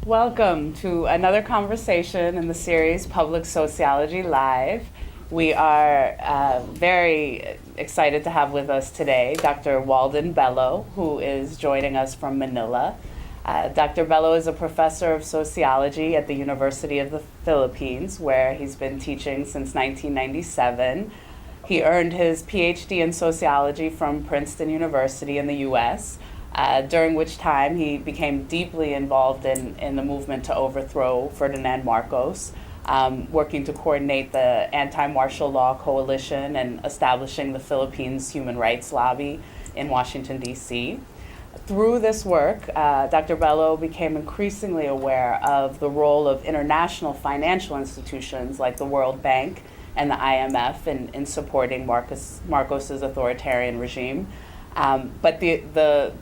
Welcome to another conversation in the series Public Sociology Live. We are very excited to have with us today Dr. Walden Bello, who is joining us from Manila. Dr. Bello is a professor of sociology at the University of the Philippines, where he's been teaching since 1997. He earned his PhD in sociology from Princeton University in the US, during which time he became deeply involved in the movement to overthrow Ferdinand Marcos, working to coordinate the anti-martial law coalition and establishing the Philippines Human Rights Lobby in Washington, D.C. Through this work, Dr. Bello became increasingly aware of the role of international financial institutions like the World Bank and the IMF in supporting Marcos's authoritarian regime. But the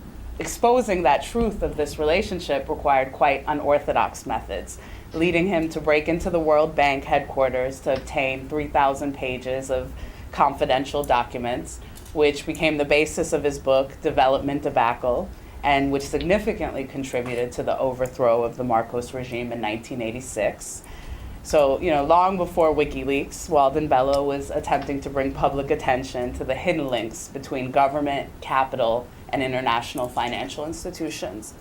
exposing that truth of this relationship required quite unorthodox methods, leading him to break into the World Bank headquarters to obtain 3,000 pages of confidential documents, which became the basis of his book, Development Debacle, and which significantly contributed to the overthrow of the Marcos regime in 1986. So, long before WikiLeaks, Walden Bello was attempting to bring public attention to the hidden links between government, capital, and international financial institutions.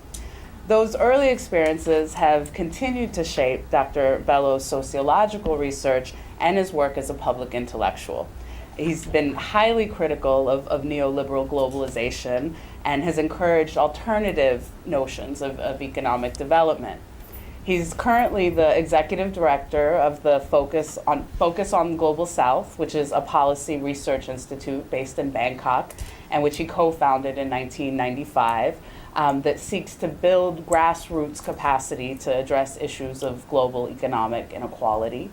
Those early experiences have continued to shape Dr. Bello's sociological research and his work as a public intellectual. He's been highly critical of neoliberal globalization and has encouraged alternative notions of economic development. He's currently the executive director of the Focus on Global South, which is a policy research institute based in Bangkok, and which he co-founded in 1995, that seeks to build grassroots capacity to address issues of global economic inequality.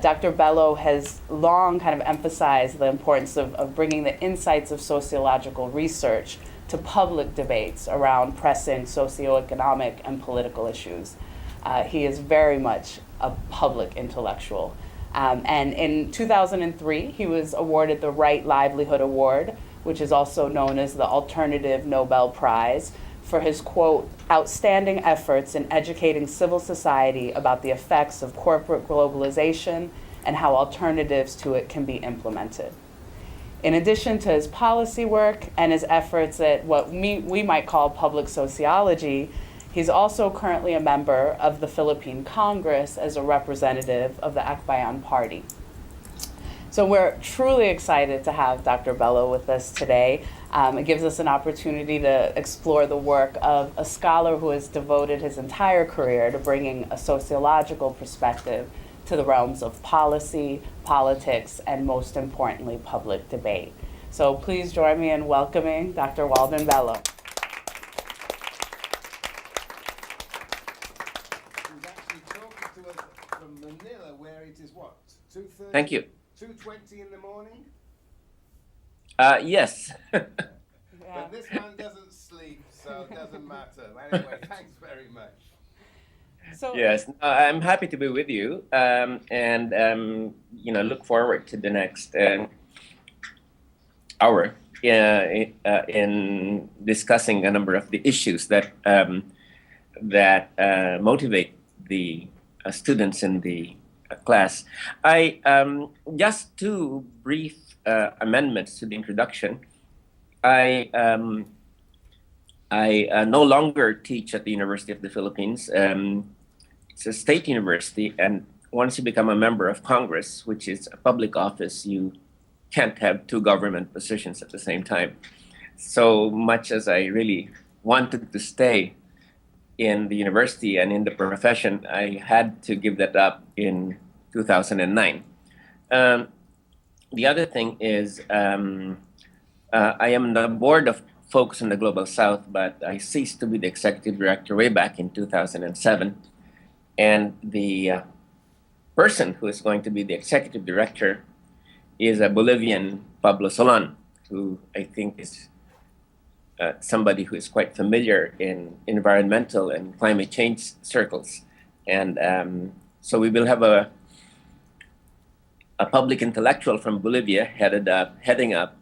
Dr. Bello has long kind of emphasized the importance of bringing the insights of sociological research to public debates around pressing socioeconomic and political issues. He is very much a public intellectual. And in 2003, he was awarded the Right Livelihood Award, which is also known as the Alternative Nobel Prize, for his, quote, outstanding efforts in educating civil society about the effects of corporate globalization and how alternatives to it can be implemented. In addition to his policy work and his efforts at what we might call public sociology, he's also currently a member of the Philippine Congress as a representative of the Akbayan Party. So we're truly excited to have Dr. Bello with us today. It gives us an opportunity to explore the work of a scholar who has devoted his entire career to bringing a sociological perspective to the realms of policy, politics, and most importantly, public debate. So please join me in welcoming Dr. Walden Bello. He's actually talking to us from Manila, where it is what? 2:30? Thank you. 2:20 in the morning? Yes. But this man doesn't sleep, so it doesn't matter. Anyway, thanks very much. So, Yes, I'm happy to be with you, and look forward to the next hour in discussing a number of the issues that motivate the students in the class. I just two brief amendments to the introduction. I no longer teach at the University of the Philippines. It's a state university, and once you become a member of Congress, which is a public office, you can't have two government positions at the same time. So much as I really wanted to stay in the university and in the profession, I had to give that up in 2009. The other thing is I am on the board of Focus on the Global South, but I ceased to be the executive director way back in 2007. And the person who is going to be the executive director is a Bolivian, Pablo Solan, who I think is somebody who is quite familiar in environmental and climate change circles. And so we will have a public intellectual from Bolivia heading up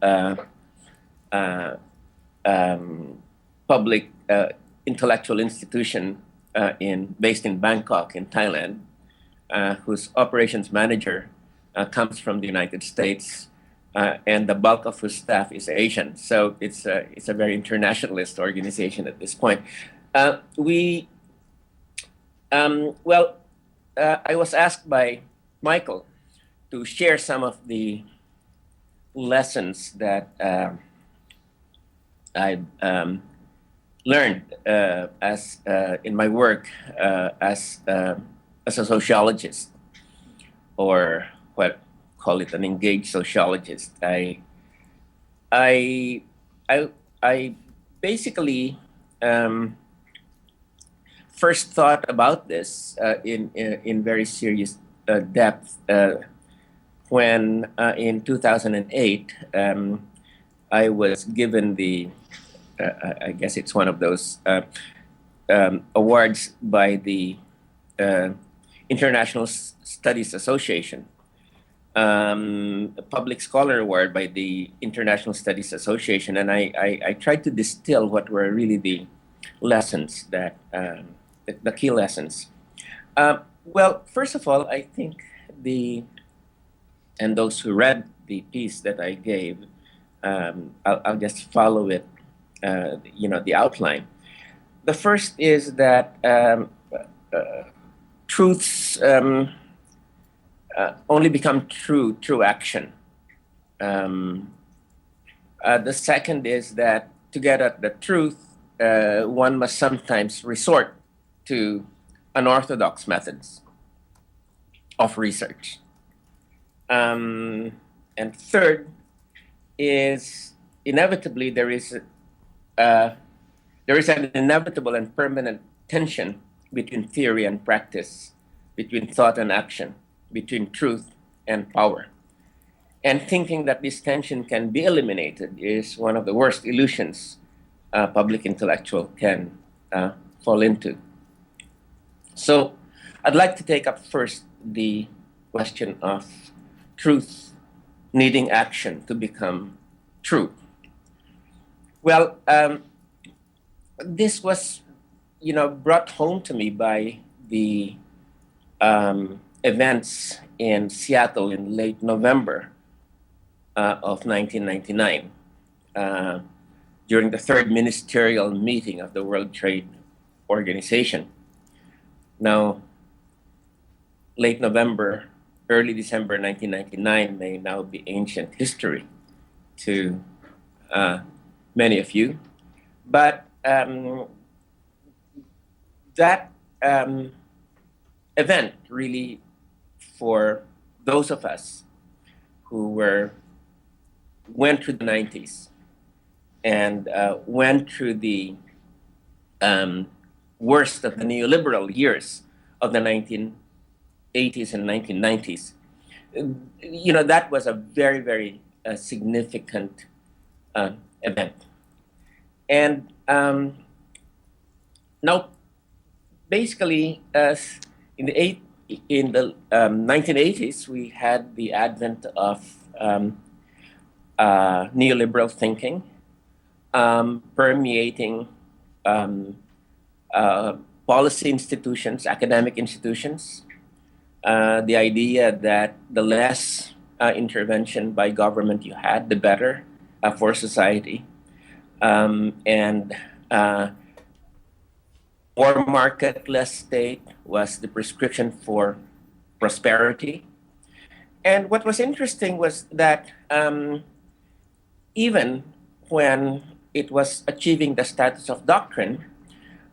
public intellectual institution based in Bangkok in Thailand, whose operations manager comes from the United States, and the bulk of whose staff is Asian. So it's a very internationalist organization at this point. I was asked by Michael to share some of the lessons that I learned as in my work as a sociologist, or what call it an engaged sociologist. I basically first thought about this in very serious depth when in 2008 I was given the I guess it's one of those awards by the International Studies Association, a public scholar award by the International Studies Association, and I tried to distill what were really the lessons that the key lessons. Well, first of all, I think and those who read the piece that I gave, I'll just follow it, the outline. The first is that truths only become true through action. The second is that to get at the truth, one must sometimes resort to unorthodox methods of research. And third is inevitably there is an inevitable and permanent tension between theory and practice, between thought and action, between truth and power. And thinking that this tension can be eliminated is one of the worst illusions a public intellectual can fall into. So I'd like to take up first the question of truth needing action to become true. Well, this was, brought home to me by the events in Seattle in late November of 1999, during the third ministerial meeting of the World Trade Organization. Now, late November, early December 1999 may now be ancient history to many of you, but that event really, for those of us who went through the 90s and went through the worst of the neoliberal years of the 1980s and 1990s, that was a very, very significant event. And now, basically, in the 1980s, we had the advent of neoliberal thinking permeating policy institutions, academic institutions. The idea that the less intervention by government you had, the better for society. And more market, less state was the prescription for prosperity. And what was interesting was that even when it was achieving the status of doctrine,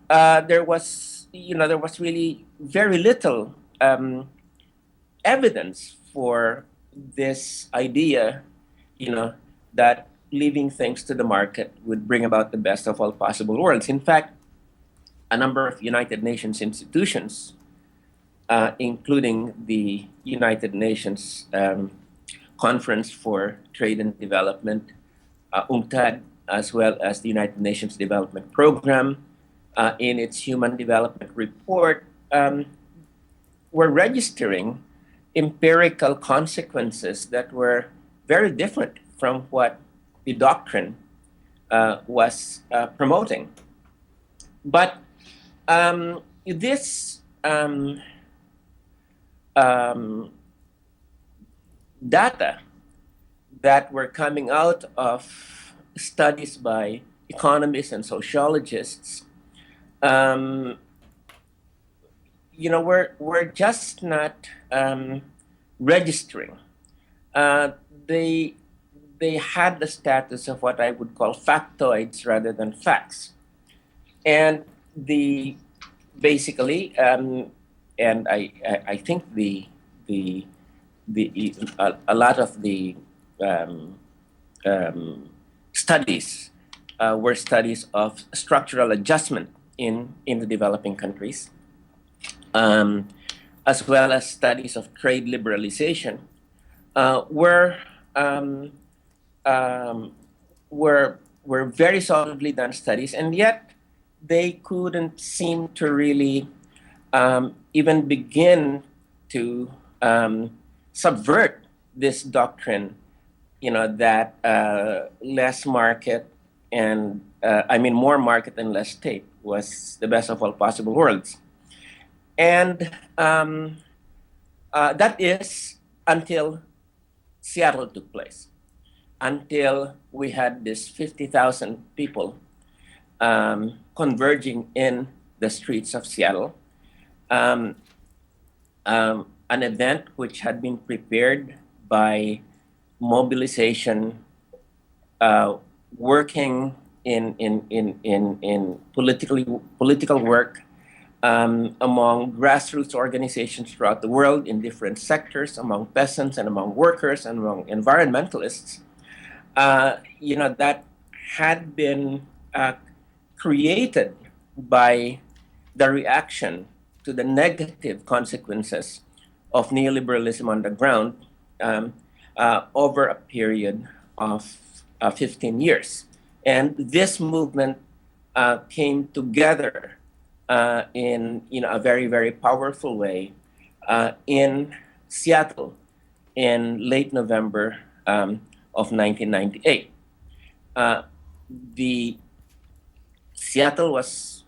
there was really very little evidence for this idea, that leaving things to the market would bring about the best of all possible worlds. In fact, a number of United Nations institutions, including the United Nations Conference for Trade and Development, UNCTAD, as well as the United Nations Development Program, in its Human Development Report, were registering empirical consequences that were very different from what the doctrine was promoting. But this um, data that were coming out of studies by economists and sociologists, um, we're just not registering. Uh, they they had the status of what I would call factoids rather than facts, and the basically, and I think the a lot of the um, studies were studies of structural adjustment in the developing countries, um, as well as studies of trade liberalization, were um, um, were very solidly done studies, and yet they couldn't seem to really even begin to subvert this doctrine, that less market and more market and less state was the best of all possible worlds. And that is until Seattle took place, until we had this 50,000 people converging in the streets of Seattle. An event which had been prepared by mobilization, working in political work among grassroots organizations throughout the world in different sectors, among peasants and among workers and among environmentalists, that had been created by the reaction to the negative consequences of neoliberalism on the ground over a period of 15 years. And this movement came together in a very, very powerful way in Seattle in late November of 1998. The Seattle was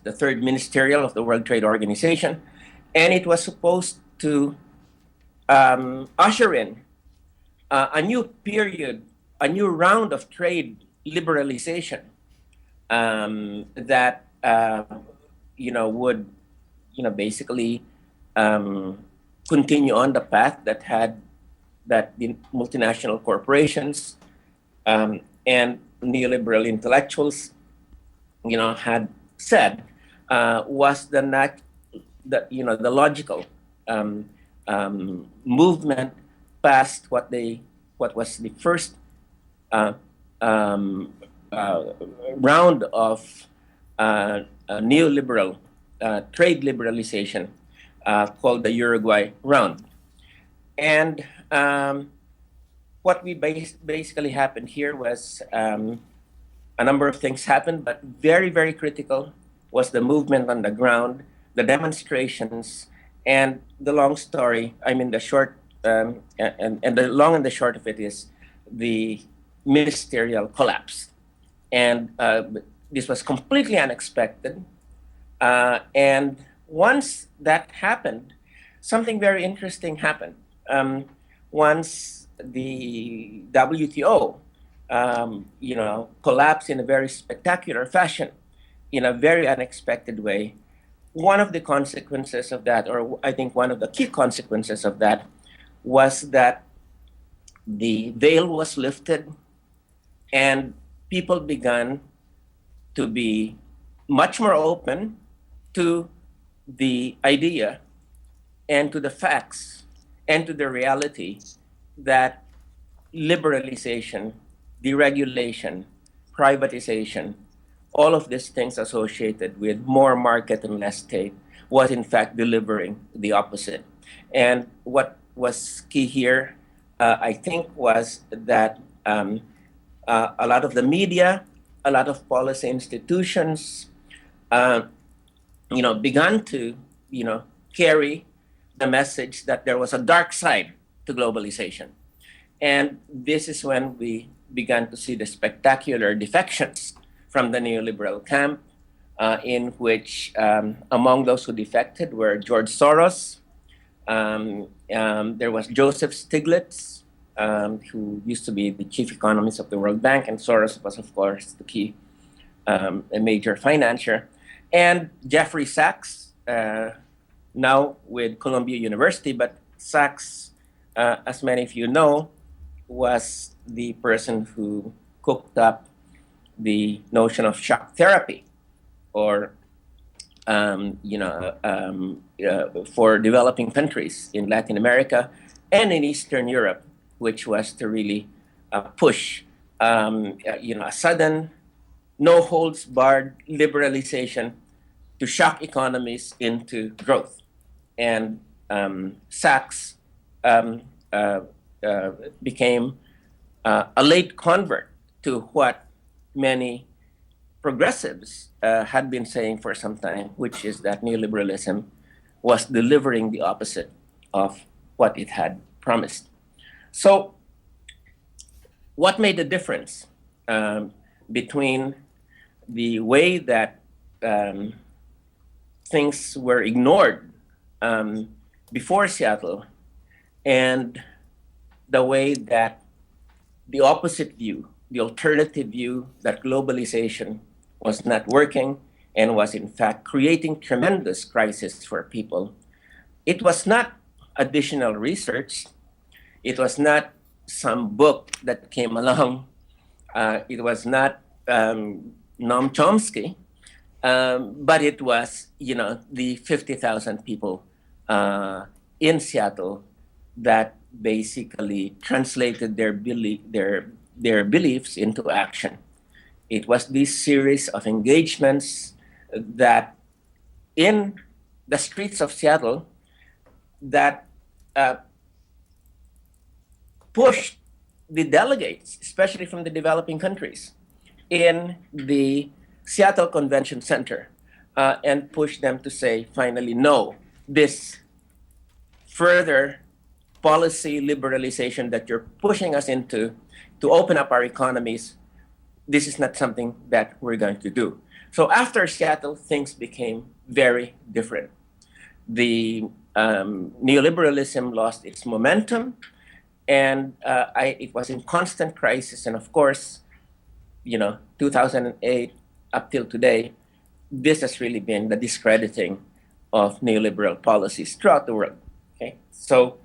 the third ministerial of the World Trade Organization, and it was supposed to usher in a new period, a new round of trade liberalization that would basically continue on the path that the multinational corporations and neoliberal intellectuals had said was the logical movement past what was the first round of neoliberal trade liberalization called the Uruguay round. And what we basically happened here was a number of things happened, but very, very critical was the movement on the ground, the demonstrations, and the long story. The short and the long and the short of it is the ministerial collapse. And this was completely unexpected. And once that happened, something very interesting happened. Once the WTO, collapsed in a very spectacular fashion, in a very unexpected way, one of the consequences of that, or I think one of the key consequences of that, was that the veil was lifted and people began to be much more open to the idea and to the facts and to the reality that liberalization, deregulation, privatization, all of these things associated with more market and less state was in fact delivering the opposite. And what was key here, I think, was that a lot of the media, a lot of policy institutions, began to, carry the message that there was a dark side to globalization. And this is when we began to see the spectacular defections from the neoliberal camp, in which among those who defected were George Soros. There was Joseph Stiglitz, who used to be the chief economist of the World Bank, and Soros was, of course, the key, a major financier, and Jeffrey Sachs, now with Columbia University, but Sachs, as many of you know, was the person who cooked up the notion of shock therapy, or for developing countries in Latin America and in Eastern Europe, which was to really push, a sudden, no holds barred liberalization to shock economies into growth. And Sachs became a late convert to what many progressives had been saying for some time, which is that neoliberalism was delivering the opposite of what it had promised. So, what made the difference between the way that things were ignored before Seattle and the way that the opposite view, the alternative view that globalization was not working and was in fact creating tremendous crisis for people? It was not additional research. It was not some book that came along. It was not Noam Chomsky, but it was, the 50,000 people in Seattle that basically translated their beliefs into action. It was this series of engagements that in the streets of Seattle that pushed the delegates, especially from the developing countries, in the Seattle Convention Center and pushed them to say, finally, no, this further policy liberalization that you're pushing us into to open up our economies, this is not something that we're going to do. So after Seattle, things became very different. The neoliberalism lost its momentum, and it was in constant crisis. And of course, 2008 up till today, this has really been the discrediting of neoliberal policies throughout the world. Okay, so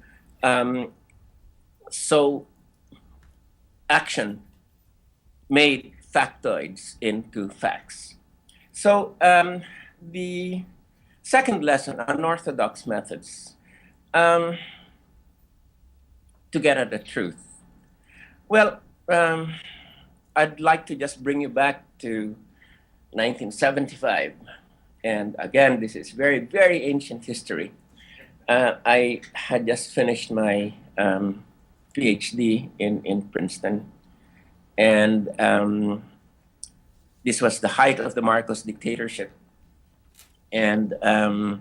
action made factoids into facts. So the second lesson, unorthodox methods, to get at the truth. Well, I'd like to just bring you back to 1975. And again, this is very, very ancient history. I had just finished my PhD in Princeton. And this was the height of the Marcos dictatorship. And the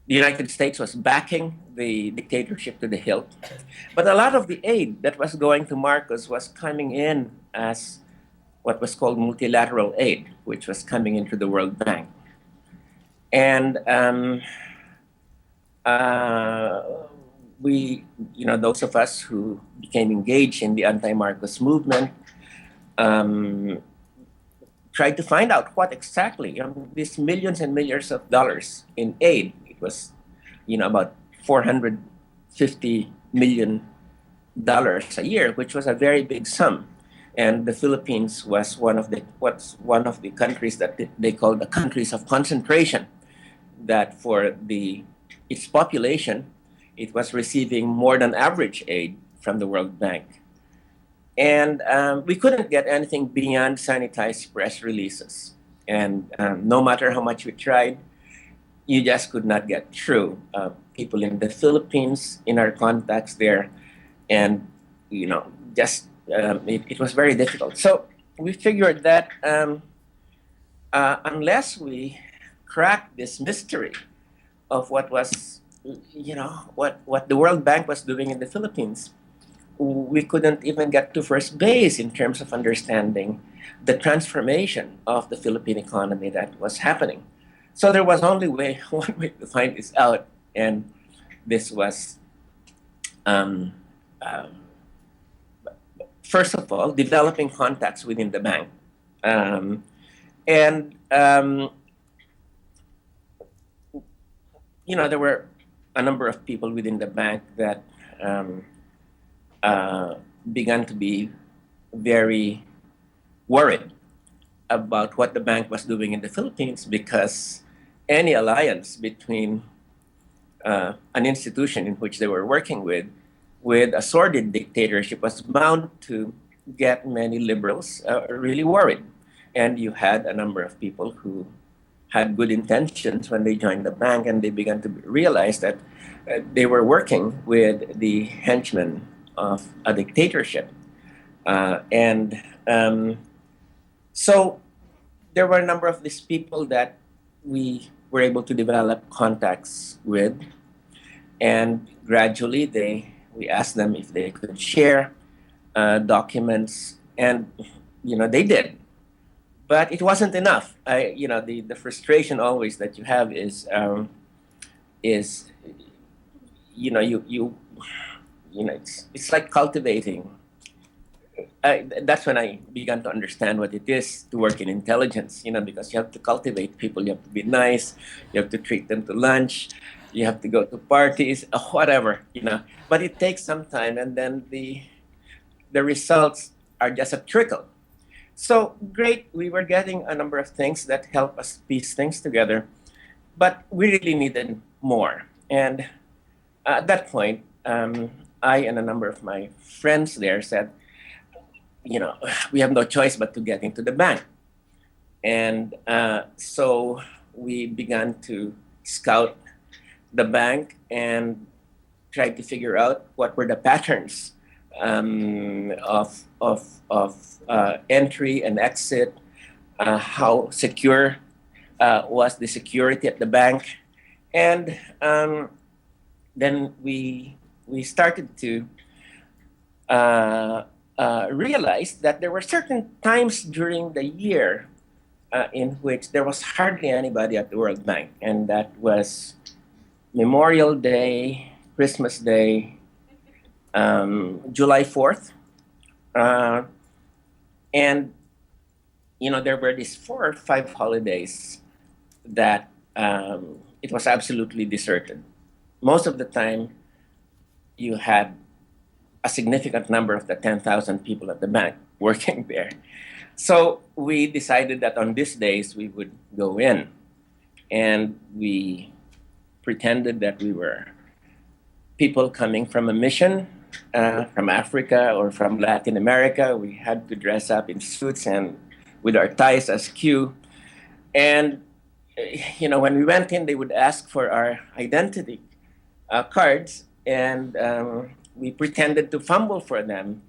United States was backing the dictatorship to the hilt. But a lot of the aid that was going to Marcos was coming in as what was called multilateral aid, which was coming into the World Bank. And we, those of us who became engaged in the anti-Marcos movement, tried to find out what exactly, these millions and millions of dollars in aid. It was, about $450 million a year, which was a very big sum. And the Philippines was one of the countries that they called the countries of concentration, that for its population, it was receiving more than average aid from the World Bank. And we couldn't get anything beyond sanitized press releases. And no matter how much we tried, you just could not get through. People in the Philippines, in our contacts there, and, it was very difficult. So we figured that unless we cracked this mystery of what was, what the World Bank was doing in the Philippines, we couldn't even get to first base in terms of understanding the transformation of the Philippine economy that was happening. So there was only one way to find this out, and this was, um, uh, first of all, developing contacts within the bank. And there were a number of people within the bank that began to be very worried about what the bank was doing in the Philippines, because any alliance between an institution in which they were working with a sordid dictatorship was bound to get many liberals really worried. And you had a number of people who had good intentions when they joined the bank, and they began to realize that they were working with the henchmen of a dictatorship. So there were a number of these people that we were able to develop contacts with, and gradually we asked them if they could share documents, and they did. But it wasn't enough. The frustration always that you have is it's like cultivating. That's when I began to understand what it is to work in intelligence. Because you have to cultivate people. You have to be nice. You have to treat them to lunch. You have to go to parties, whatever. But it takes some time, and then the results are just a trickle. So great, we were getting a number of things that help us piece things together, but we really needed more. And at that point, I and a number of my friends there said, we have no choice but to get into the bank. And so we began to scout the bank and try to figure out what were the patterns of entry and exit, how secure was the security at the bank, and then we started to realize that there were certain times during the year in which there was hardly anybody at the World Bank, and that was Memorial Day, Christmas Day, July 4th. And there were these 4 or 5 holidays that it was absolutely deserted. Most of the time, you had a significant number of the 10,000 people at the bank working there. So we decided that on these days we would go in, and we pretended that we were people coming from a mission from Africa or from Latin America. We had to dress up in suits and with our ties askew. And, when we went in, they would ask for our identity cards, and we pretended to fumble for them,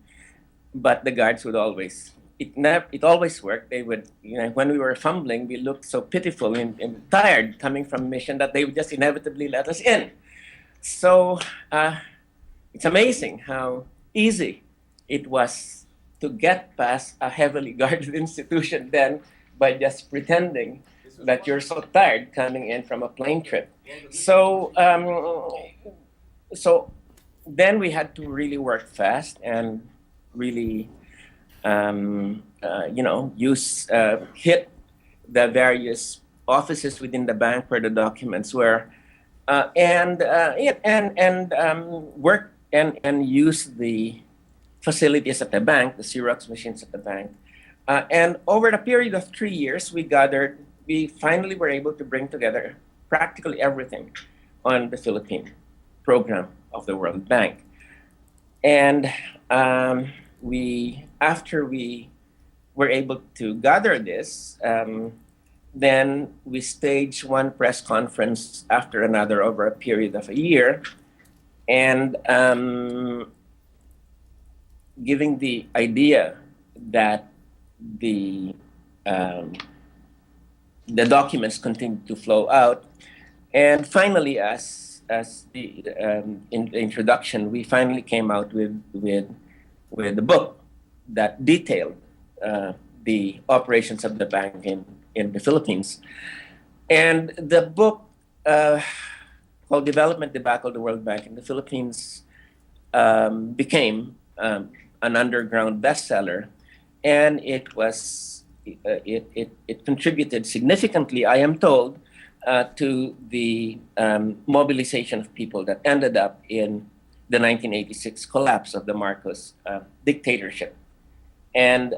but the guards would always, it always worked. They would, when we were fumbling, we looked so pitiful and tired coming from mission that they would just inevitably let us in. So it's amazing how easy it was to get past a heavily guarded institution then by just pretending that you're so tired coming in from a plane trip. So then we had to really work fast and really hit the various offices within the bank where the documents were, and work and use the facilities at the bank, the Xerox machines at the bank. And over the period of 3 years, we finally were able to bring together practically everything on the Philippine program of the World Bank. And after we were able to gather this, then we staged one press conference after another over a period of a year, and giving the idea that the documents continued to flow out. And finally, as in the introduction, we finally came out with the book that detailed the operations of the bank in the Philippines. And the book called Development Debacle, the World Bank in the Philippines became an underground bestseller, and it contributed significantly, I am told, to the mobilization of people that ended up in the 1986 collapse of the Marcos dictatorship. And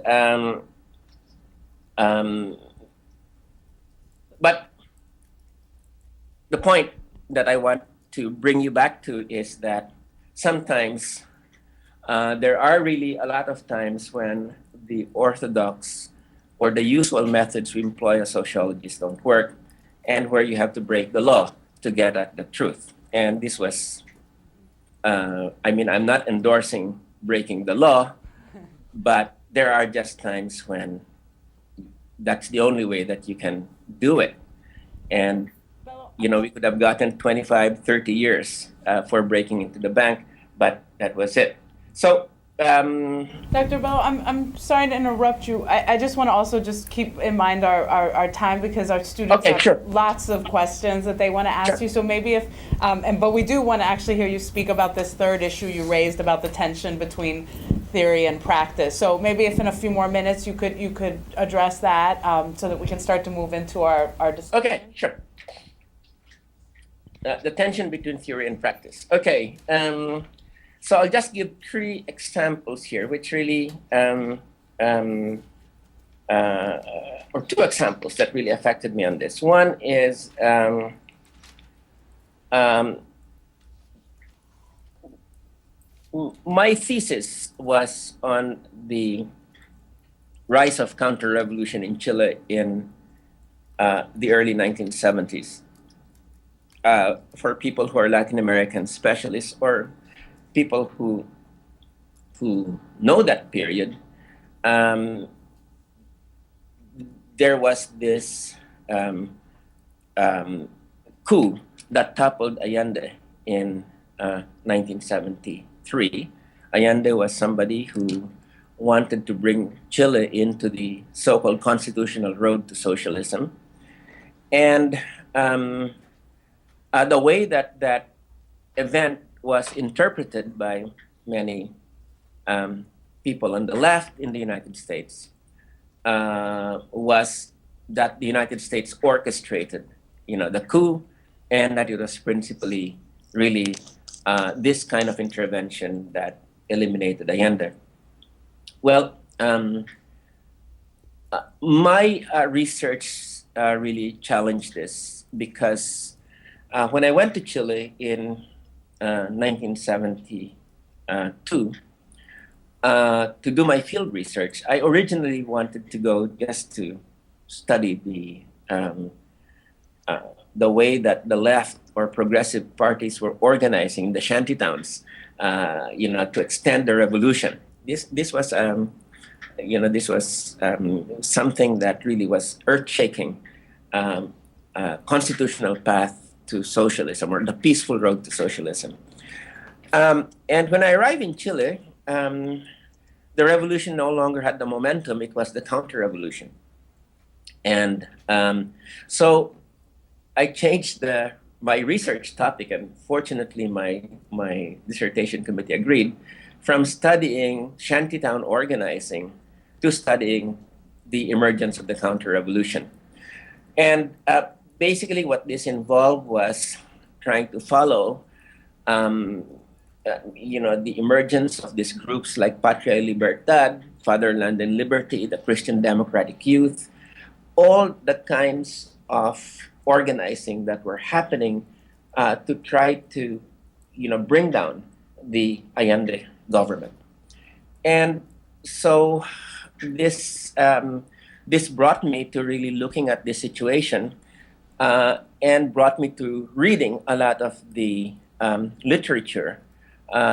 but the point that I want to bring you back to is that sometimes there are really a lot of times when the orthodox or the usual methods we employ as sociologists don't work, and where you have to break the law to get at the truth. And this was, I'm not endorsing breaking the law, but there are just times when that's the only way that you can do it. And, we could have gotten 25, 30 years for breaking into the bank, but that was it. So, Dr. Bello, I'm sorry to interrupt you. I just want to also just keep in mind our time, because our students have lots of questions that they want to ask you. So maybe if, but we do want to actually hear you speak about this third issue you raised about the tension between theory and practice. So maybe if in a few more minutes you could address that, so that we can start to move into our discussion. Okay, sure. The tension between theory and practice. Okay. So I'll just give 3 examples here, which really, or 2 examples that really affected me on this. One is my thesis was on the rise of counter-revolution in Chile in the early 1970s. For people who are Latin American specialists or people who know that period, there was this coup that toppled Allende in 1973. Allende was somebody who wanted to bring Chile into the so-called constitutional road to socialism. And the way that that event was interpreted by many people on the left in the United States was that the United States orchestrated, the coup, and that it was principally really this kind of intervention that eliminated Allende. Well, my research really challenged this because when I went to Chile in 1972 to do my field research, I originally wanted to go just to study the way that the left or progressive parties were organizing the shantytowns, to extend the revolution. This was something that really was earth-shaking, constitutional path to socialism, or the peaceful road to socialism. And when I arrived in Chile, the revolution no longer had the momentum. It was the counter-revolution. And so I changed my research topic, and fortunately my dissertation committee agreed, from studying shantytown organizing to studying the emergence of the counter-revolution. And basically what this involved was trying to follow the emergence of these groups like Patria y Libertad, Fatherland and Liberty, the Christian Democratic Youth, all the kinds of organizing that were happening to try to, bring down the Allende government. And so this brought me to really looking at this situation and brought me to reading a lot of the literature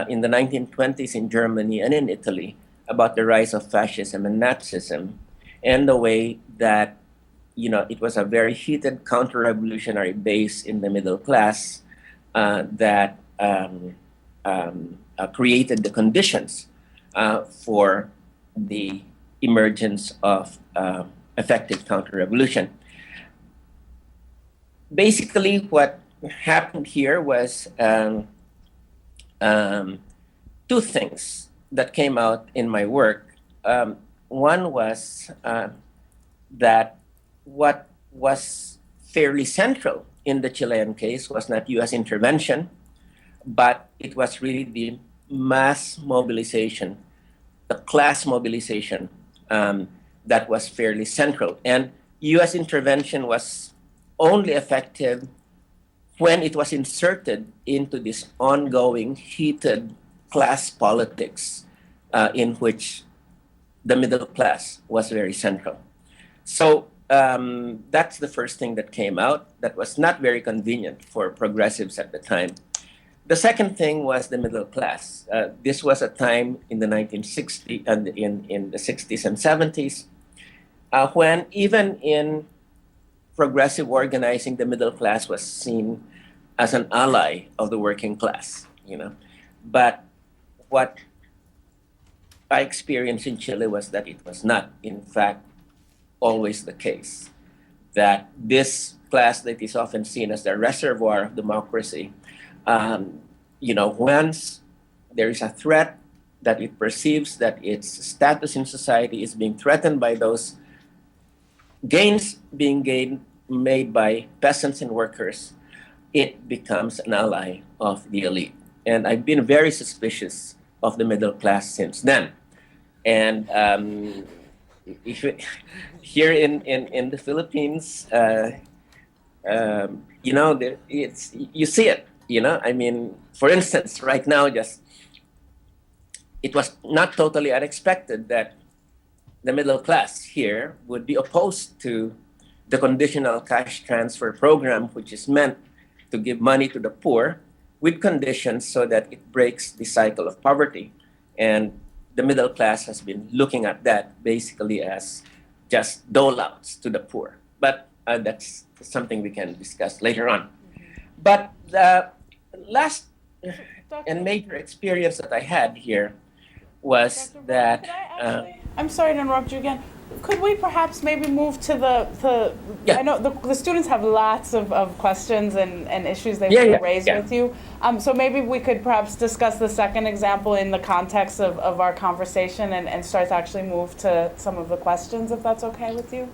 in the 1920s in Germany and in Italy about the rise of fascism and Nazism, and the way that it was a very heated counter-revolutionary base in the middle class that created the conditions for the emergence of effective counter-revolution. Basically, what happened here was two things that came out in my work. One was that what was fairly central in the Chilean case was not U.S. intervention, but it was really the mass mobilization, the class mobilization that was fairly central. And U.S. intervention was only effective when it was inserted into this ongoing heated class politics in which the middle class was very central. So that's the first thing that came out that was not very convenient for progressives at the time. The second thing was the middle class. This was a time in the 1960s and in the 60s and 70s when even in progressive organizing, the middle class was seen as an ally of the working class, you know. But what I experienced in Chile was that it was not, in fact, always the case. That this class that is often seen as the reservoir of democracy, you know, once there is a threat that it perceives that its status in society is being threatened by those gains made by peasants and workers, it becomes an ally of the elite. And I've been very suspicious of the middle class since then. And here in the Philippines, you know, you see it. You know, I mean, for instance, right now, it was not totally unexpected that the middle class here would be opposed to the conditional cash transfer program, which is meant to give money to the poor with conditions so that it breaks the cycle of poverty. And the middle class has been looking at that basically as just dole-outs to the poor. But that's something we can discuss later on. But the last and major experience that I had here was Dr. that... I'm sorry to interrupt you again. Could we perhaps maybe move to the Yeah. I know the students have lots of questions and issues they want to raise with you. So maybe we could perhaps discuss the second example in the context of our conversation and start to actually move to some of the questions, if that's okay with you.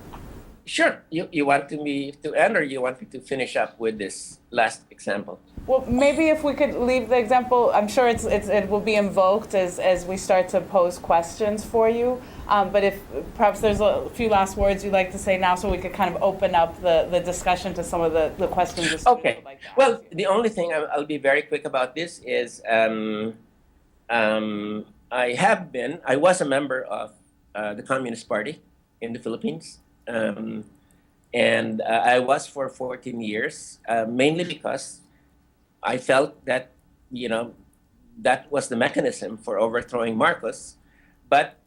Sure. You want me to end, or you want me to finish up with this last example? Well, maybe if we could leave the example, I'm sure it will be invoked as we start to pose questions for you. But if perhaps there's a few last words you'd like to say now, so we could kind of open up the discussion to some of the questions the students would like to ask. Well, the only thing I'll be very quick about this is I was a member of the Communist Party in the Philippines. And I was for 14 years, mainly because I felt that, you know, that was the mechanism for overthrowing Marcos. But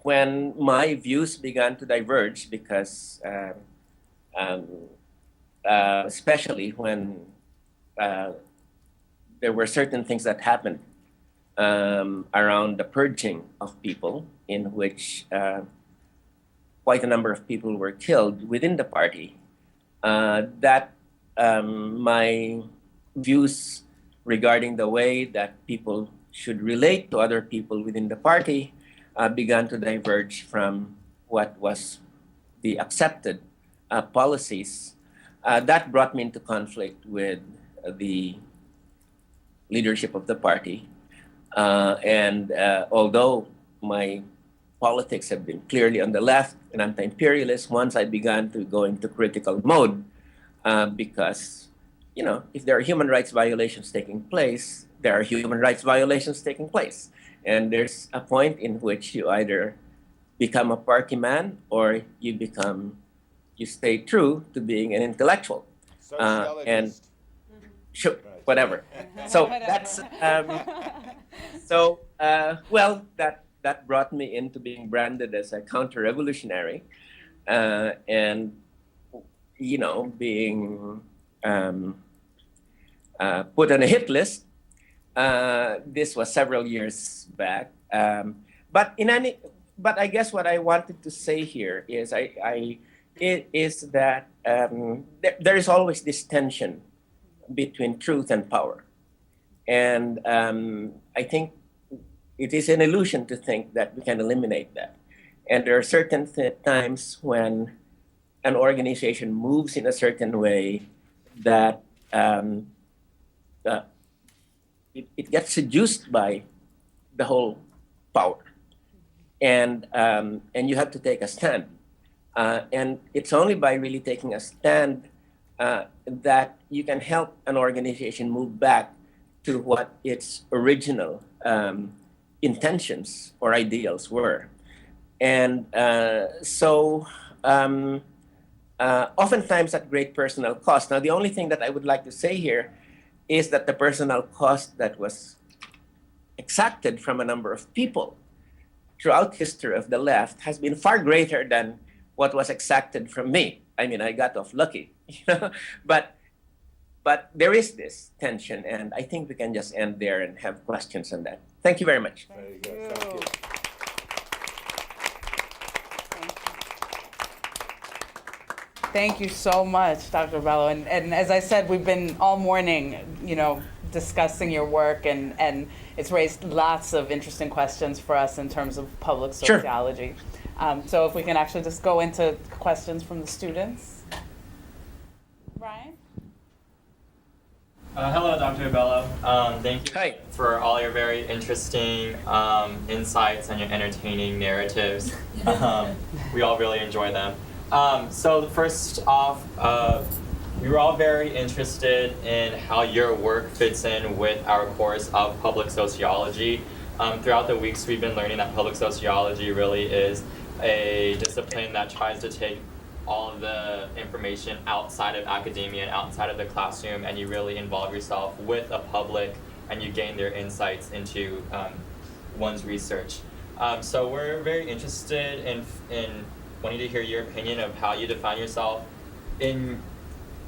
when my views began to diverge, because especially when there were certain things that happened around the purging of people, in which quite a number of people were killed within the party, that my views regarding the way that people should relate to other people within the party began to diverge from what was the accepted policies. That brought me into conflict with the leadership of the party. And although my politics have been clearly on the left and anti-imperialist, once I began to go into critical mode, because, you know, if there are human rights violations taking place, there are human rights violations taking place. And there's a point in which you either become a party man or you stay true to being an intellectual. And sure, whatever. So that's, well, that brought me into being branded as a counter-revolutionary, and, you know, being put on a hit list. This was several years back. But in any, but I guess what I wanted to say here is it is that there is always this tension between truth and power, and I think it is an illusion to think that we can eliminate that. And there are certain times when an organization moves in a certain way that uh, it gets seduced by the whole power, and you have to take a stand. And it's only by really taking a stand that you can help an organization move back to what its original intentions or ideals were. And oftentimes at great personal cost. Now, the only thing that I would like to say here is that the personal cost that was exacted from a number of people throughout history of the left has been far greater than what was exacted from me. I mean, I got off lucky, but there is this tension, and I think we can just end there and have questions on that. Thank you very much. Very good. Thank you. Thank you so much, Dr. Bello. And as I said, we've been all morning, discussing your work, and it's raised lots of interesting questions for us in terms of public sociology. Sure. So if we can actually just go into questions from the students. Ryan? Hello, Dr. Bello. Thank you Hi. for all your very interesting insights and your entertaining narratives. We all really enjoy them. So first off, we were all very interested in how your work fits in with our course of public sociology. Throughout the weeks, we've been learning that public sociology really is a discipline that tries to take all of the information outside of academia and outside of the classroom, and you really involve yourself with a public and you gain their insights into one's research. So we're very interested in wanting to hear your opinion of how you define yourself in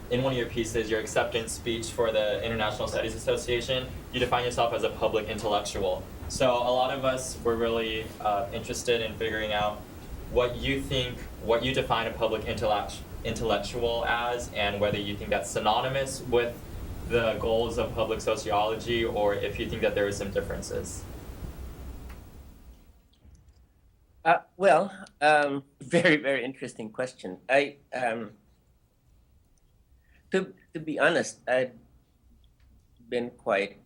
one of your pieces, your acceptance speech for the International Studies Association. You define yourself as a public intellectual. So a lot of us were really interested in figuring out what you define a public intellectual as, and whether you think that's synonymous with the goals of public sociology, or if you think that there are some differences. Very, very interesting question. To be honest, I've been quite,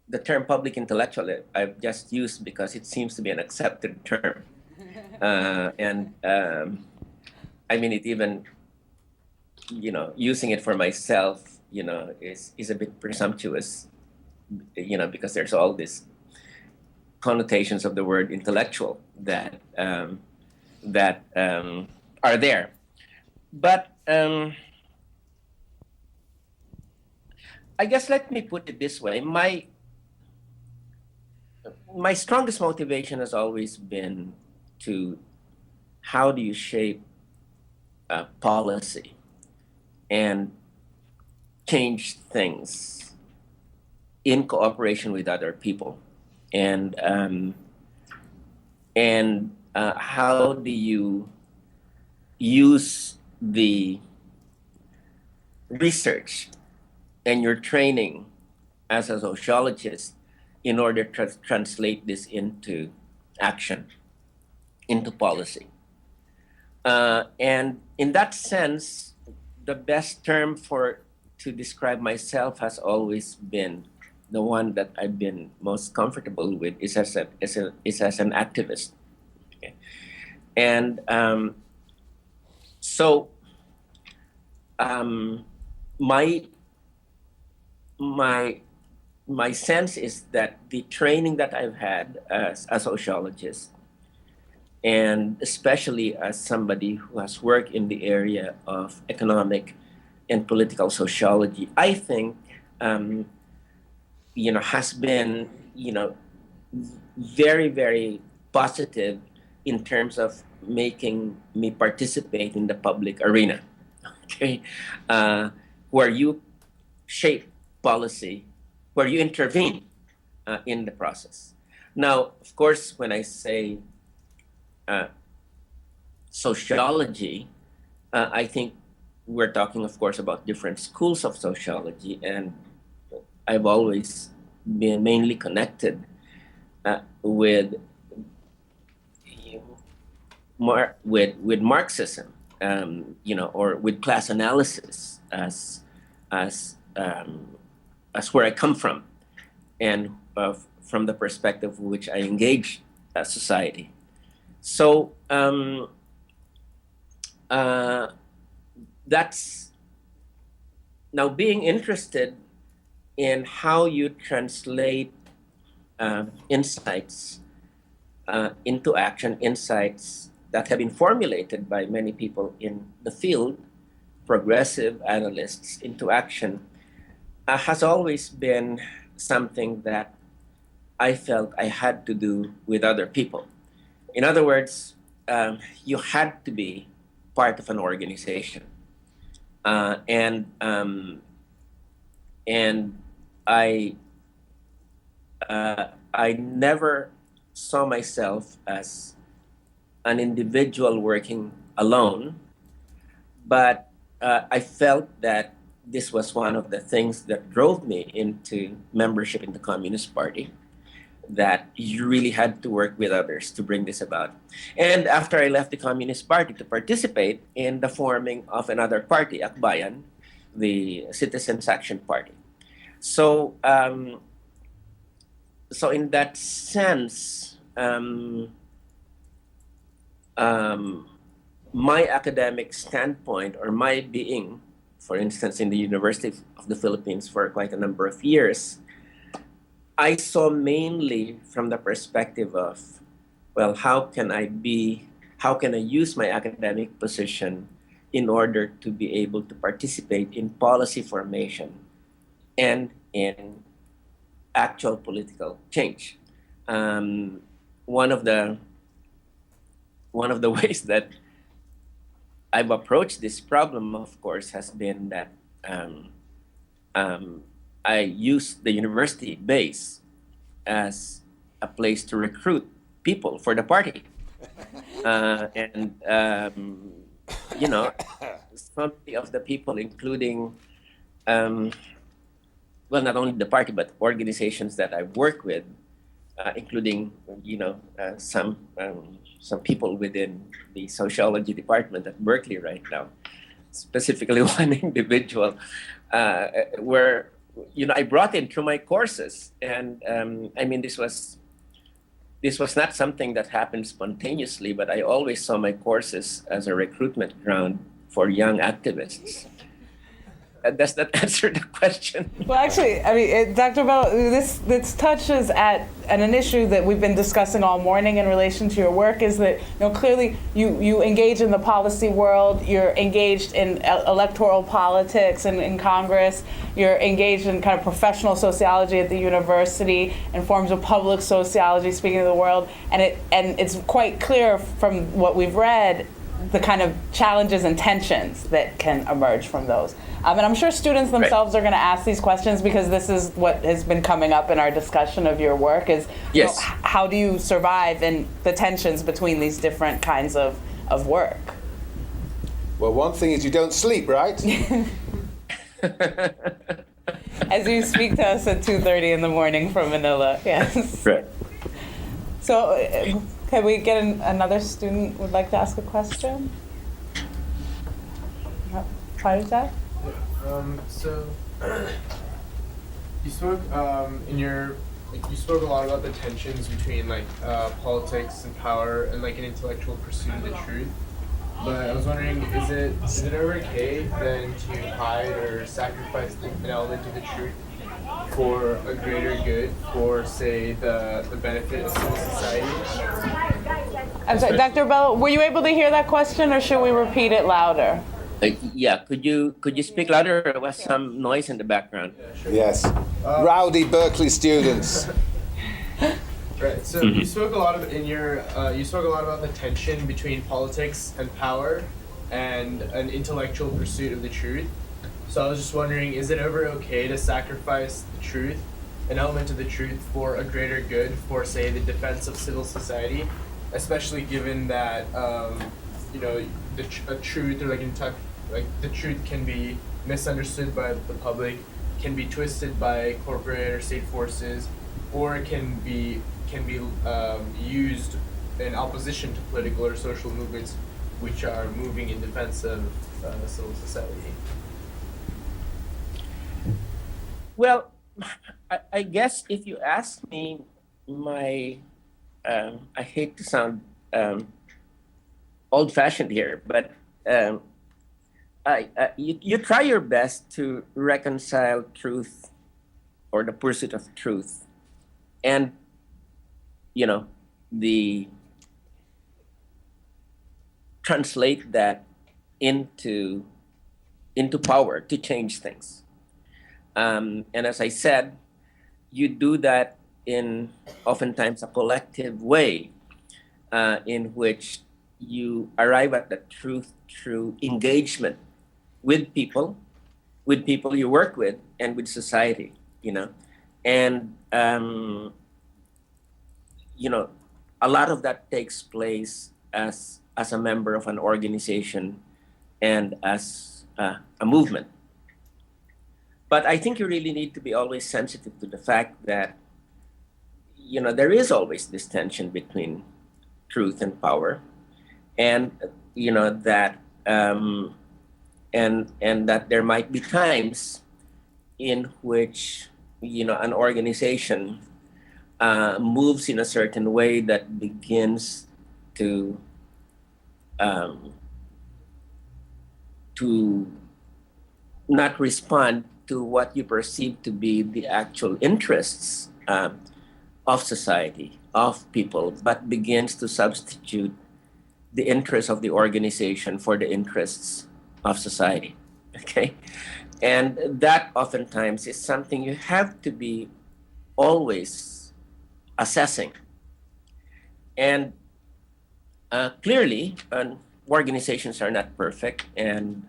the term public intellectual I've just used because it seems to be an accepted term. I mean, it even, using it for myself, is a bit presumptuous, because there's all this connotations of the word intellectual that are there. But I guess let me put it this way. My strongest motivation has always been to how do you shape policy and change things in cooperation with other people. And how do you use the research and your training as a sociologist in order to translate this into action, into policy. And in that sense, the best term to describe myself has always been the one that I've been most comfortable with is as an activist. Okay. And my sense is that the training that I've had as a sociologist, and especially as somebody who has worked in the area of economic and political sociology, I think has been very, very positive in terms of making me participate in the public arena, okay, where you shape policy where you intervene in the process. Now, of course, when I say sociology, I think we're talking, of course, about different schools of sociology, and I've always been mainly connected with Marxism, or with class analysis as where I come from, and from the perspective which I engage society. So that's now being interested in how you translate insights into action, insights that have been formulated by many people in the field, progressive analysts, into action, has always been something that I felt I had to do with other people. In other words, you had to be part of an organization. And I never saw myself as an individual working alone, but I felt that this was one of the things that drove me into membership in the Communist Party, that you really had to work with others to bring this about. And after I left the Communist Party to participate in the forming of another party, Akbayan, the Citizens Action Party. So, so in that sense, my academic standpoint, or my being, for instance, in the University of the Philippines for quite a number of years, I saw mainly from the perspective of, well, how can I use my academic position in order to be able to participate in policy formation and in actual political change. One of the ways that I've approached this problem, of course, has been that I use the university base as a place to recruit people for the party. And some of the people, including, well, not only the party, but organizations that I work with, including, some people within the sociology department at Berkeley right now, specifically one individual, where, I brought in through my courses. And this was not something that happened spontaneously, but I always saw my courses as a recruitment ground for young activists. Does that answer the question? Well, actually, Dr. Bello, this touches at an issue that we've been discussing all morning in relation to your work, is that clearly you engage in the policy world, you're engaged in electoral politics and in Congress, you're engaged in kind of professional sociology at the university and forms of public sociology, speaking of the world, and it's quite clear from what we've read the kind of challenges and tensions that can emerge from those. And I'm sure students themselves are going to ask these questions, because this is what has been coming up in our discussion of your work, is yes. How do you survive in the tensions between these different kinds of work? Well, one thing is you don't sleep, right? As you speak to us at 2:30 in the morning from Manila, yes. Right. So can we get another student would like to ask a question? Prior to that? So you spoke you spoke a lot about the tensions between politics and power and an intellectual pursuit of the truth. But I was wondering, is it ever okay then to hide or sacrifice an element of the truth for a greater good, for say the benefit of civil society? I'm sorry, Dr. Bello, were you able to hear that question, or should we repeat it louder? Yeah, could you speak louder? There was some noise in the background. Yeah, sure. Yes. Rowdy Berkeley students. Right. So you spoke a lot about the tension between politics and power and an intellectual pursuit of the truth. So I was just wondering, is it ever okay to sacrifice the truth an element of the truth for a greater good, for say the defense of civil society, especially given that you know a truth or like the truth can be misunderstood by the public, can be twisted by corporate or state forces, or can be used in opposition to political or social movements which are moving in defense of civil society. Well, I guess if you ask me, I hate to sound old-fashioned here, but you try your best to reconcile truth or the pursuit of truth and, the translate that into power to change things. And as I said, you do that in oftentimes a collective way, in which you arrive at the truth through engagement with people you work with, and with society. And a lot of that takes place as a member of an organization and as a movement. But I think you really need to be always sensitive to the fact that, there is always this tension between truth and power, and that and that there might be times in which an organization moves in a certain way that begins to not respond to what you perceive to be the actual interests of society, of people, but begins to substitute the interests of the organization for the interests of society. Okay? And that oftentimes is something you have to be always assessing. And clearly, organizations are not perfect, and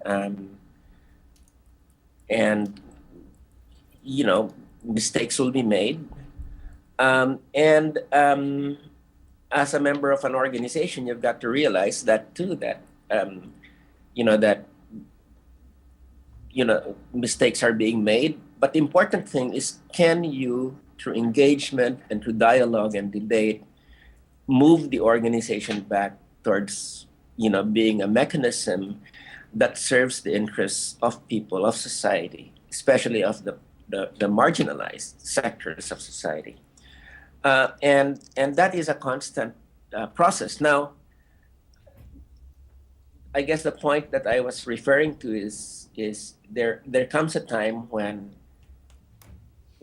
mistakes will be made. As a member of an organization, you've got to realize that too. That mistakes are being made. But the important thing is, can you, through engagement and through dialogue and debate, move the organization back towards being a mechanism that serves the interests of people, of society, especially of the marginalized sectors of society. And that is a constant process. Now, I guess the point that I was referring to is there comes a time when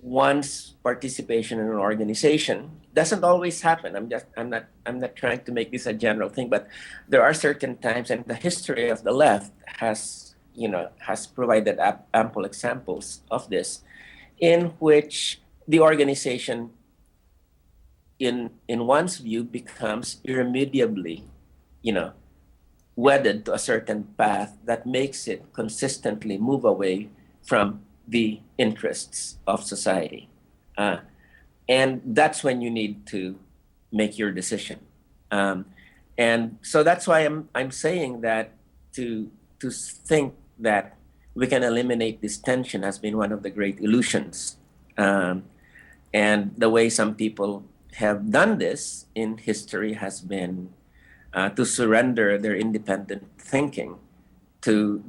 one's participation in an organization doesn't always happen. I'm not trying to make this a general thing, but there are certain times, and the history of the left has provided ample examples of this, in which the organization, in one's view, becomes irremediably, wedded to a certain path that makes it consistently move away from the interests of society. And that's when you need to make your decision. And so that's why I'm saying that to think that we can eliminate this tension has been one of the great illusions. And the way some people have done this in history has been to surrender their independent thinking to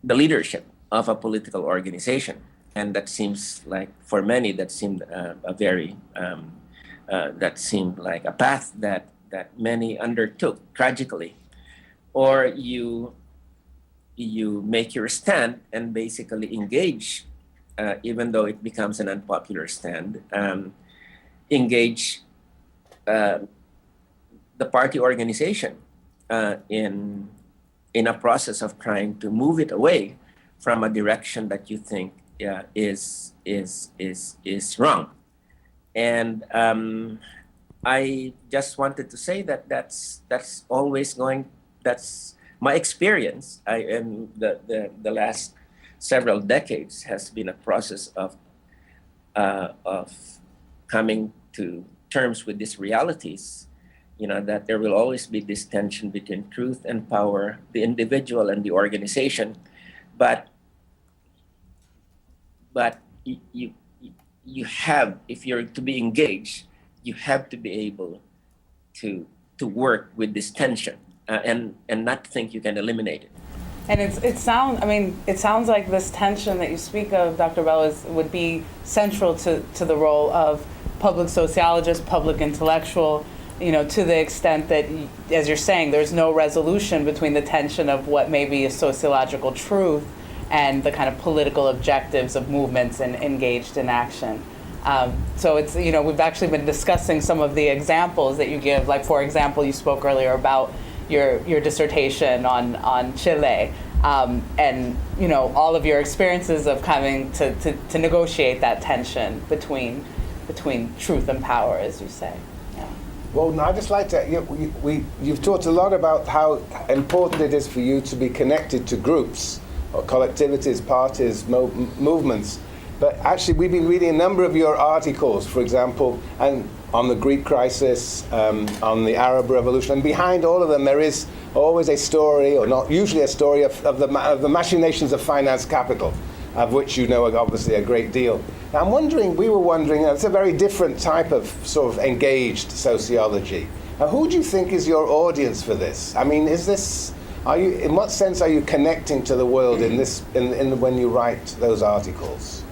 the leadership of a political organization. And that seems like, for many, that seemed that seemed like a path that many undertook tragically. Or you make your stand and basically engage, even though it becomes an unpopular stand, engage the party organization in a process of trying to move it away from a direction that you think is wrong. And I just wanted to say that's always going. That's my experience. I am the last several decades has been a process of of coming to terms with these realities, that there will always be this tension between truth and power, the individual and the organization, but you have, if you're to be engaged, you have to be able to work with this tension and not think you can eliminate it. And it sounds like this tension that you speak of, Dr. Bello, would be central to the role of public sociologist, public intellectual, to the extent that, as you're saying, there's no resolution between the tension of what may be a sociological truth and the kind of political objectives of movements and engaged in action. So it's, we've actually been discussing some of the examples that you give. Like, for example, you spoke earlier about your dissertation on Chile, and all of your experiences of coming to negotiate that tension between truth and power, as you say. Yeah. Well, I'd just like to, you've talked a lot about how important it is for you to be connected to groups or collectivities, parties, movements. But actually, we've been reading a number of your articles, for example, and on the Greek crisis, on the Arab Revolution, and behind all of them there is always a story, or not usually a story, of the machinations of finance capital, of which you know obviously a great deal. Now, we were wondering, it's a very different type of sort of engaged sociology. Now, who do you think is your audience for this? I mean, in what sense are you connecting to the world when you write those articles?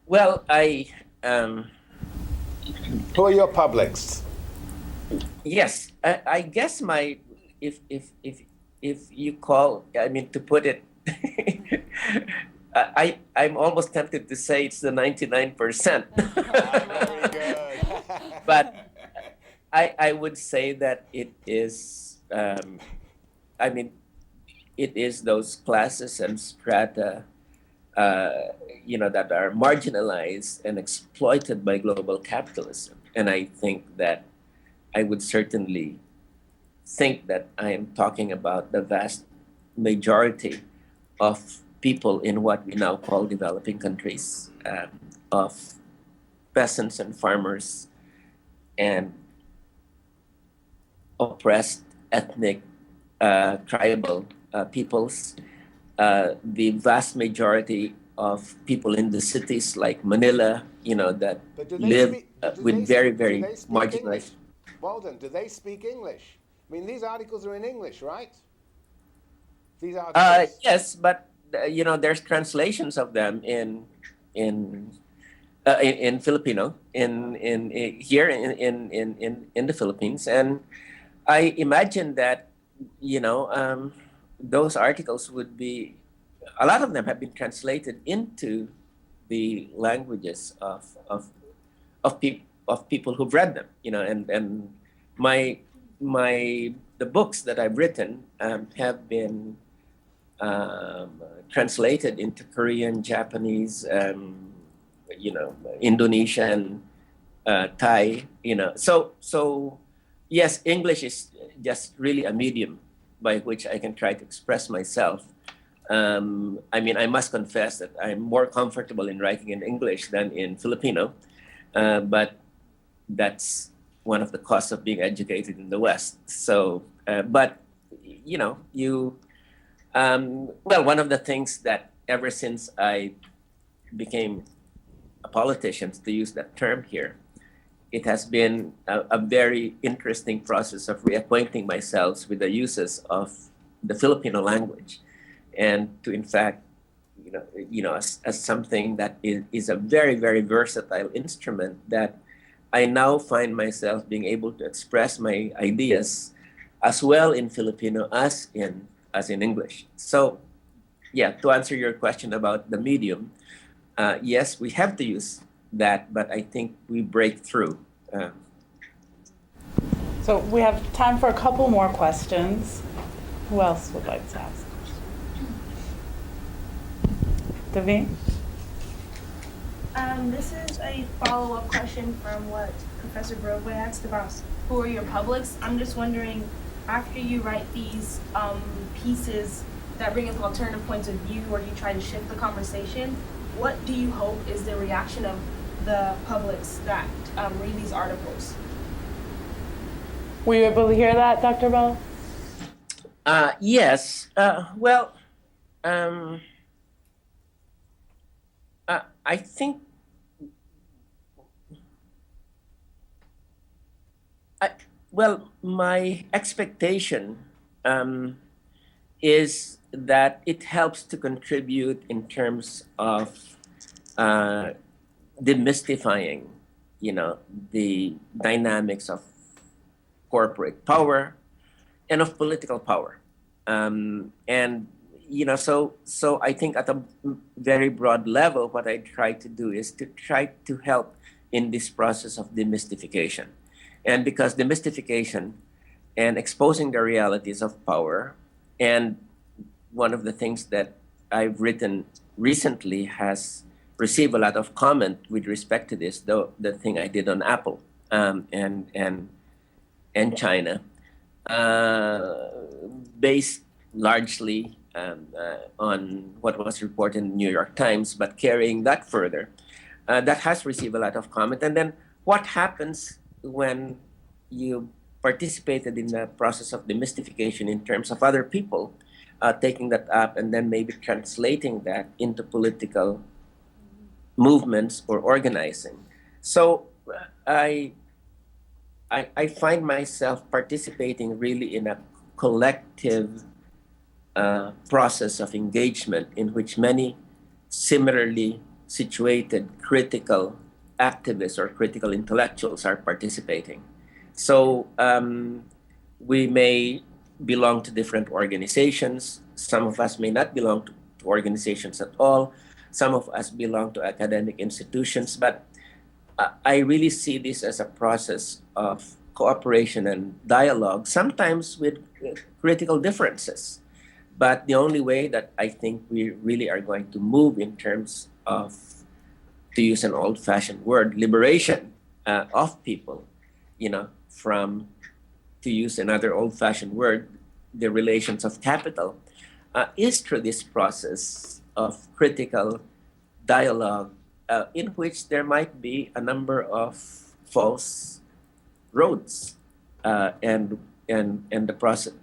Well, who are your publics? Yes, I guess if you call, to put it, I'm almost tempted to say it's the 99%. Very good. But I would say that it is, it is those classes and strata, that are marginalized and exploited by global capitalism. And I think that I would certainly think that I am talking about the vast majority of people in what we now call developing countries, of peasants and farmers and oppressed ethnic, tribal peoples, the vast majority of people in the cities like Manila, that live with very, very marginalized. Walden, do they speak English? I mean, these articles are in English, right? These articles. Yes, but there's translations of them in Filipino here in the Philippines, and I imagine that those articles would be, a lot of them have been translated into the languages of people who've read them, and the books that I've written have been translated into Korean, Japanese, Indonesian, Thai, So yes, English is just really a medium by which I can try to express myself. I must confess that I'm more comfortable in writing in English than in Filipino, but that's one of the costs of being educated in the West. So, one of the things that ever since I became a politician, to use that term here, it has been a very interesting process of reacquainting myself with the uses of the Filipino language, and to, in fact, as something that is a very, very versatile instrument that I now find myself being able to express my ideas as well in Filipino as in English. So, yeah, to answer your question about the medium, yes, we have to use that, but I think we break through. So we have time for a couple more questions. Who else would like to ask? Daveen? This is a follow-up question from what Professor Broadway asked about who are your publics. I'm just wondering, after you write these pieces that bring up alternative points of view or you try to shift the conversation, what do you hope is the reaction of the publics that read these articles? Were you able to hear that, Dr. Bello? Yes. Well, I think my expectation is that it helps to contribute in terms of demystifying, the dynamics of corporate power and of political power. And so I think at a very broad level, what I try to do is to try to help in this process of demystification. And because demystification and exposing the realities of power, and one of the things that I've written recently has received a lot of comment with respect to this, the thing I did on Apple and China, based largely on what was reported in the New York Times, but carrying that further, that has received a lot of comment. And then what happens when you participated in the process of demystification in terms of other people taking that up and then maybe translating that into political movements or organizing. So I find myself participating really in a collective process of engagement in which many similarly situated critical activists or critical intellectuals are participating. So we may belong to different organizations. Some of us may not belong to organizations at all. Some of us belong to academic institutions, but I really see this as a process of cooperation and dialogue, sometimes with critical differences. But the only way that I think we really are going to move in terms of, to use an old-fashioned word, liberation of people, from, to use another old-fashioned word, the relations of capital, is through this process of critical dialogue in which there might be a number of false roads and the process,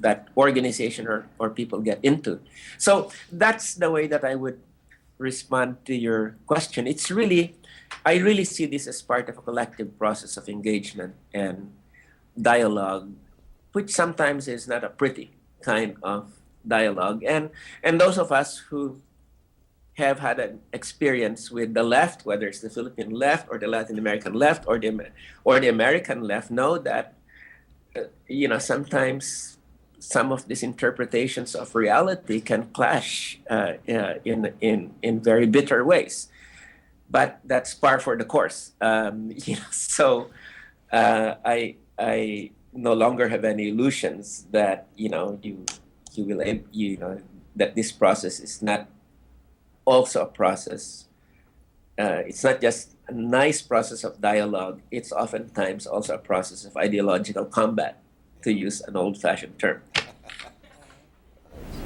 that organization or people get into. So that's the way that I would respond to your question. I really see this as part of a collective process of engagement and dialogue, which sometimes is not a pretty kind of dialogue. And those of us who have had an experience with the left, whether it's the Philippine left or the Latin American left or the American left, know that sometimes some of these interpretations of reality can clash in very bitter ways. But that's par for the course. So I no longer have any illusions that you will that this process is not also a process. It's not just a nice process of dialogue. It's oftentimes also a process of ideological combat, to use an old-fashioned term.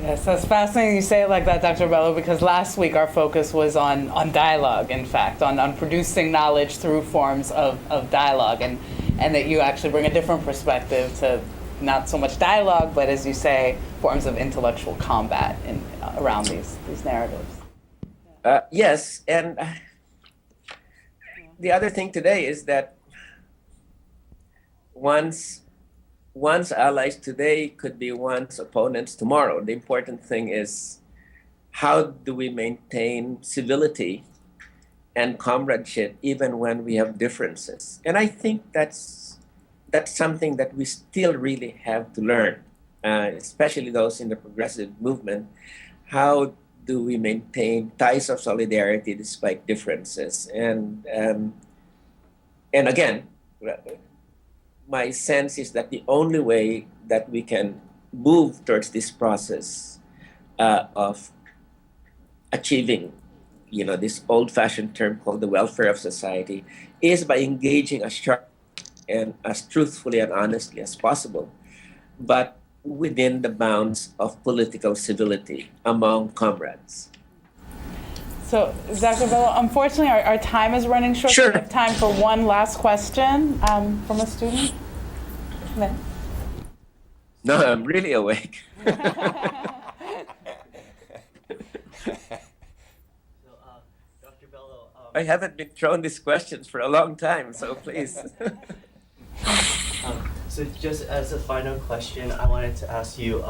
Yes, that's fascinating you say it like that, Dr. Bello, because last week our focus was on dialogue, in fact, on producing knowledge through forms of dialogue, and that you actually bring a different perspective to not so much dialogue, but as you say, forms of intellectual combat around these narratives. Yes, and the other thing today is that one's allies today could be one's opponents tomorrow. The important thing is, how do we maintain civility and comradeship even when we have differences? And I think that's something that we still really have to learn, especially those in the progressive movement. How do we maintain ties of solidarity despite differences? And again, my sense is that the only way that we can move towards this process of achieving, this old-fashioned term called the welfare of society, is by engaging as sharp and as truthfully and honestly as possible, but within the bounds of political civility among comrades. So, Dr. Bello, unfortunately, our time is running short. Sure. We have time for one last question from a student. No. No, I'm really awake. Dr. Bello, I haven't been thrown these questions for a long time, so please. so just as a final question, I wanted to ask you,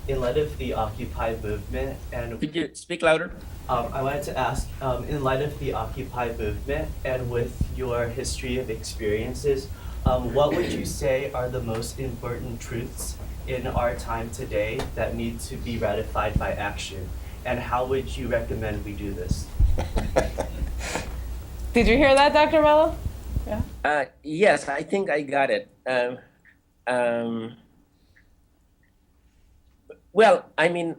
in light of the Occupy movement and Could you speak louder? I wanted to ask, in light of the Occupy movement and with your history of experiences, what would you say are the most important truths in our time today that need to be ratified by action? And how would you recommend we do this? Did you hear that, Dr. Bello? Yeah. Yes, I think I got it. Well, I mean,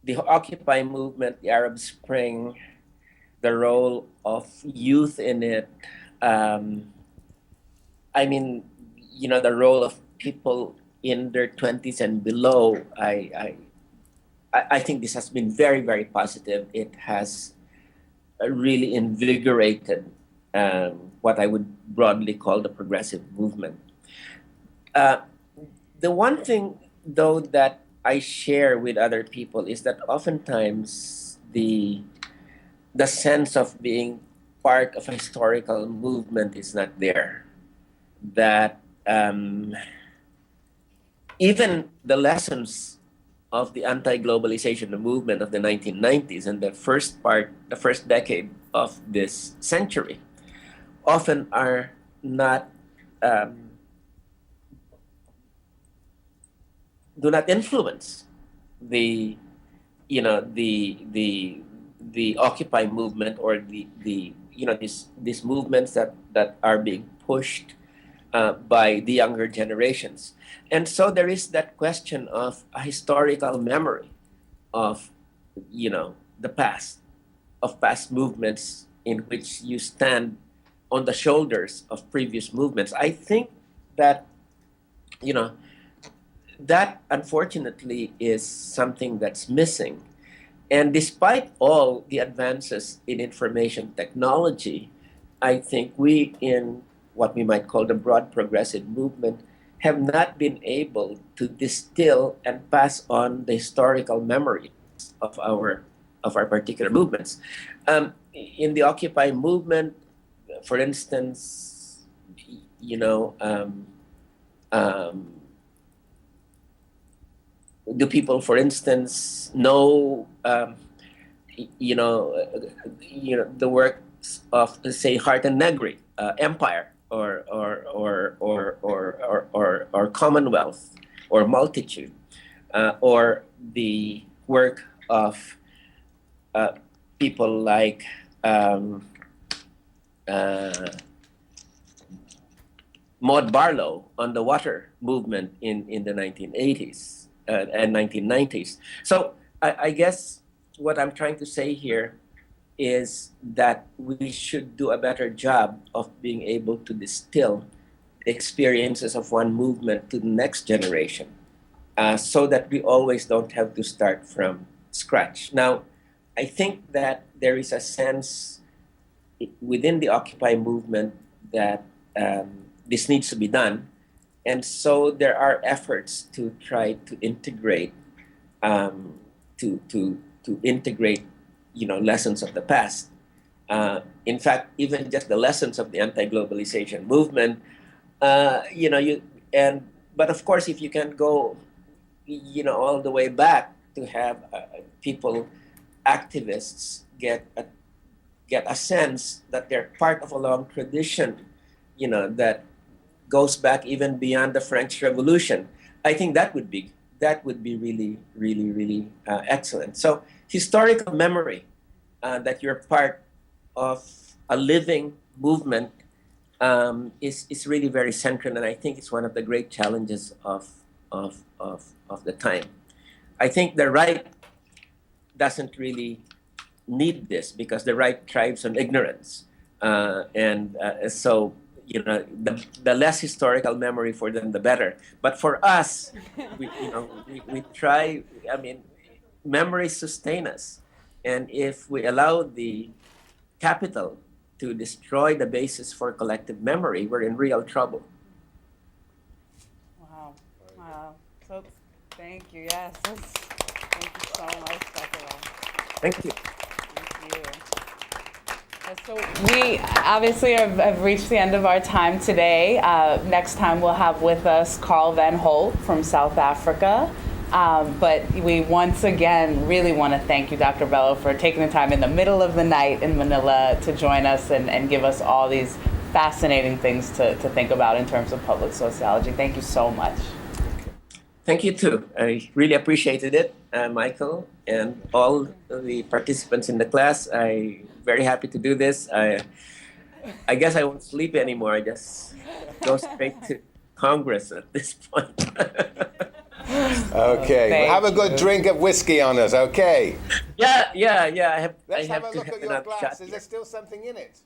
the Occupy movement, the Arab Spring, the role of youth in it. I mean, the role of people in their 20s and below. I think this has been very, very positive. It has really invigorated what I would broadly call the progressive movement. The one thing, though, that I share with other people is that oftentimes the sense of being part of a historical movement is not there. That even the lessons of the anti-globalization movement of the 1990s and the first decade of this century often are not do not influence the Occupy movement or these movements that are being pushed by the younger generations. And so there is that question of a historical memory of the past, of past movements in which you stand on the shoulders of previous movements. I think that that unfortunately is something that's missing. And despite all the advances in information technology, I think we in what we might call the broad progressive movement have not been able to distill and pass on the historical memory of our particular movements. In the Occupy movement, for instance, do people, for instance, know the works of, say, Hart and Negri, Empire, or Commonwealth, or Multitude, or the work of people like Maud Barlow on the water movement in the 1980s and 1990s. So I guess what I'm trying to say here is that we should do a better job of being able to distill the experiences of one movement to the next generation, so that we always don't have to start from scratch. Now, I think that there is a sense within the Occupy movement that this needs to be done. And so there are efforts to try to integrate, to integrate, lessons of the past. In fact, even just the lessons of the anti-globalization movement, but of course, if you can go, all the way back to have people, activists, get a sense that they're part of a long tradition, that goes back even beyond the French Revolution. I think that would be really, really, really excellent. So historical memory, that you're part of a living movement, is really very central, and I think it's one of the great challenges of the time. I think the right doesn't really need this because the right thrives on ignorance, so the less historical memory for them, the better. But for us, we try. I mean, memories sustain us, And if we allow the capital to destroy the basis for collective memory, we're in real trouble. Wow. Wow. So thank you. Yes. Thank you so much, Dr. Wong. Thank you. Thank you. So we obviously have reached the end of our time today. Next time we'll have with us Carl Van Holt from South Africa. But we once again really want to thank you, Dr. Bello, for taking the time in the middle of the night in Manila to join us and give us all these fascinating things to think about in terms of public sociology. Thank you so much. Thank you too. I really appreciated it, Michael, and all of the participants in the class. I'm very happy to do this. I guess I won't sleep anymore. I just go straight to Congress at this point. Okay. Thank Have a good you. drink of whiskey on us, okay? Yeah. I Let's have have a to look have at your another glass. shot Is here. there still something in it?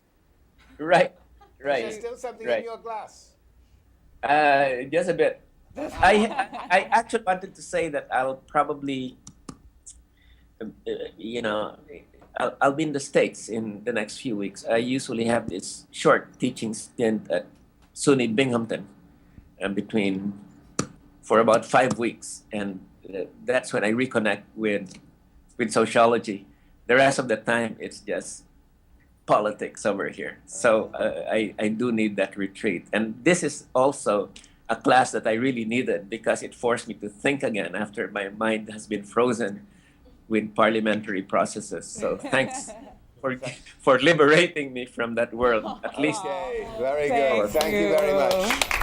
Right. Is there still something in Right. your glass? Just a bit. I actually wanted to say that I'll probably, I'll be in the States in the next few weeks. I usually have this short teaching stint at SUNY Binghamton, for about 5 weeks, and that's when I reconnect with sociology. The rest of the time, it's just politics over here. So I do need that retreat, and this is also a class that I really needed because it forced me to think again after my mind has been frozen with parliamentary processes. So thanks for liberating me from that world, at least. Okay, very good. Thank you very much.